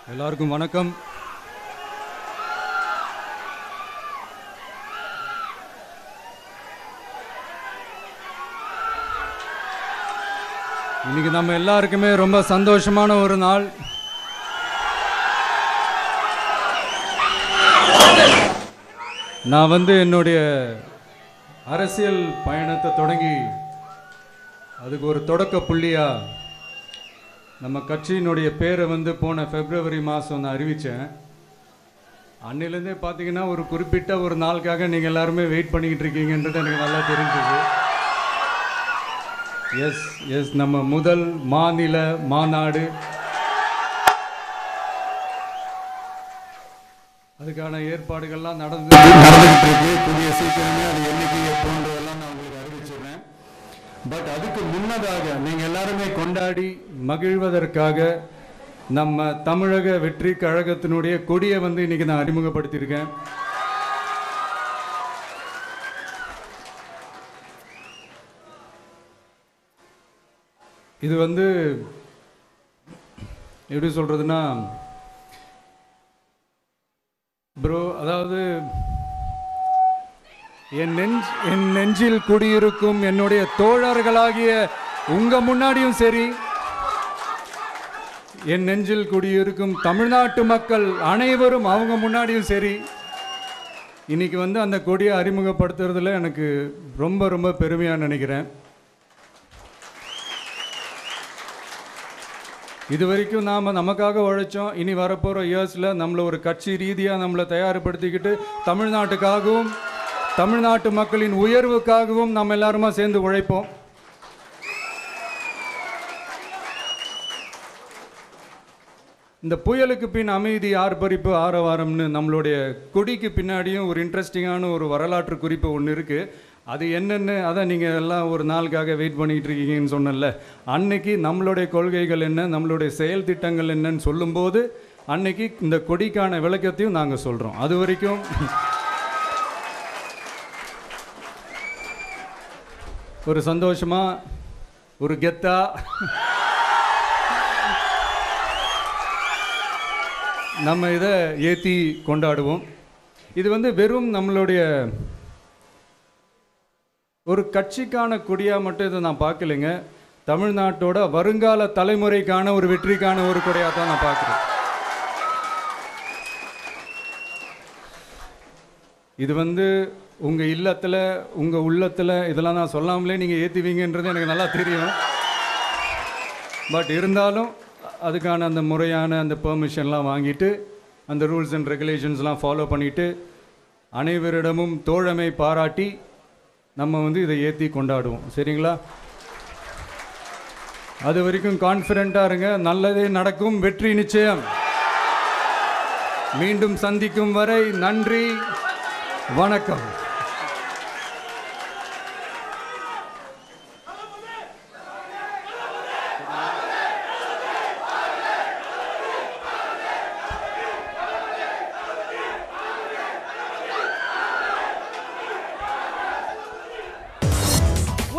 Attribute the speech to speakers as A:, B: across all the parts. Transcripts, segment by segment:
A: எல்லாருக்கும் வணக்கம். இன்னைக்கு நம்ம எல்லாருக்குமே ரொம்ப சந்தோஷமான ஒரு நாள். நான் என்னுடைய அரசியல் பயணத்தை தொடங்கி அதுக்கு ஒரு தொடக்க புள்ளியா நம்ம கட்சியினுடைய பேரை போன பிப்ரவரி மாதம் நான் அறிவித்தேன். அன்னிலேருந்தே பார்த்தீங்கன்னா ஒரு குறிப்பிட்ட ஒரு நாளுக்காக நீங்கள் எல்லாருமே வெயிட் பண்ணிக்கிட்டு இருக்கீங்கன்றது எனக்கு நல்லா தெரிஞ்சது. எஸ் நம்ம முதல் மாநில மாநாடு, அதுக்கான ஏற்பாடுகள்லாம் நடந்துகிட்டு இருக்கு. புதிய சீக்கிரமே அது என்னைக்கு எப்போன்றதெல்லாம் நான் உங்களுக்கு அறிவிச்சிடுறேன். பட் அதுக்கு முன்னதாக நீங்கள் எல்லாருமே கொண்டாடி மகிழ்வதற்காக நம்ம தமிழக வெற்றி கழகத்தினுடைய கொடியை இன்னைக்கு நான் அறிமுகப்படுத்தியிருக்கேன். இது எப்படி சொல்றதுன்னா ப்ரோ, அதாவது என் நெஞ்சில் குடியிருக்கும் என்னுடைய தோழர்களாகிய உங்க முன்னாடியும் சரி, என் நெஞ்சில் குடியிருக்கும் தமிழ்நாட்டு மக்கள் அனைவரும் அவங்க முன்னாடியும் சரி, இன்னைக்கு அந்த கொடியை அறிமுகப்படுத்துறதுல எனக்கு ரொம்ப ரொம்ப பெருமையாக நினைக்கிறேன். இது வரைக்கும் நாம் நமக்காக உழைச்சோம். இனி வரப்போகிற இயர்ஸில் நம்மளை ஒரு கட்சி ரீதியாக நம்மளை தயார்படுத்திக்கிட்டு தமிழ்நாட்டுக்காகவும் தமிழ்நாட்டு மக்களின் உயர்வுக்காகவும் நம்ம எல்லாருமா சேர்ந்து உழைப்போம். இந்த புயலுக்கு பின் அமைதி ஆர்ப்பரிப்பு ஆரவாரம்னு நம்மளுடைய கொடிக்கு பின்னாடியும் ஒரு இன்ட்ரெஸ்டிங்கான ஒரு வரலாற்று குறிப்பு ஒன்று இருக்குது. அது என்னென்னு அதை நீங்கள் எல்லாம் ஒரு நாளுக்காக வெயிட் பண்ணிகிட்டு இருக்கீங்கன்னு சொன்னல, அன்னைக்கு நம்மளுடைய கொள்கைகள் என்ன, நம்மளுடைய செயல் திட்டங்கள் என்னன்னு சொல்லும்போது அன்னைக்கு இந்த கொடிக்கான விளக்கத்தையும் நாங்கள் சொல்கிறோம். அது வரைக்கும் ஒரு சந்தோஷமாக ஒரு கெத்தா நம்ம இதை ஏற்றி கொண்டாடுவோம். இது வெறும் நம்மளுடைய ஒரு கட்சிக்கான கொடியாக மட்டும் இதை நான் பார்க்கலைங்க. தமிழ்நாட்டோட வருங்கால தலைமுறைக்கான ஒரு வெற்றிக்கான ஒரு கொடியாக தான் நான் பார்க்குறேன். இது உங்கள் இல்லத்தில் உங்கள் உள்ளத்தில் இதெல்லாம் நான் சொல்லாமலே நீங்கள் ஏற்றுவீங்கன்றது எனக்கு நல்லா தெரியும். பட் இருந்தாலும் அதுக்கான அந்த முறையான அந்த பெர்மிஷன்லாம் வாங்கிட்டு அந்த ரூல்ஸ் அண்ட் ரெகுலேஷன்ஸ்லாம் ஃபாலோ பண்ணிவிட்டு அனைவரிடமும் தோழமை பாராட்டி நம்ம இதை ஏற்றி கொண்டாடுவோம். சரிங்களா? அது வரைக்கும் கான்ஃபிடென்ட்டாக இருங்க. நல்லதே நடக்கும். வெற்றி நிச்சயம். மீண்டும் சந்திக்கும் வரை நன்றி, வணக்கம்.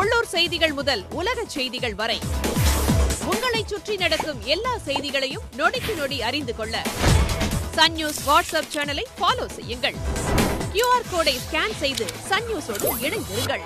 B: உள்ளூர் செய்திகள் முதல் உலக செய்திகள் வரை உங்களை சுற்றி நடக்கும் எல்லா செய்திகளையும் நொடிக்கு நொடி அறிந்து கொள்ள சன் நியூஸ் வாட்ஸ்அப் சேனலை ஃபாலோ செய்யுங்கள். QR கோடை ஸ்கேன் செய்து சன் நியூஸோடு இணைந்திருங்கள்.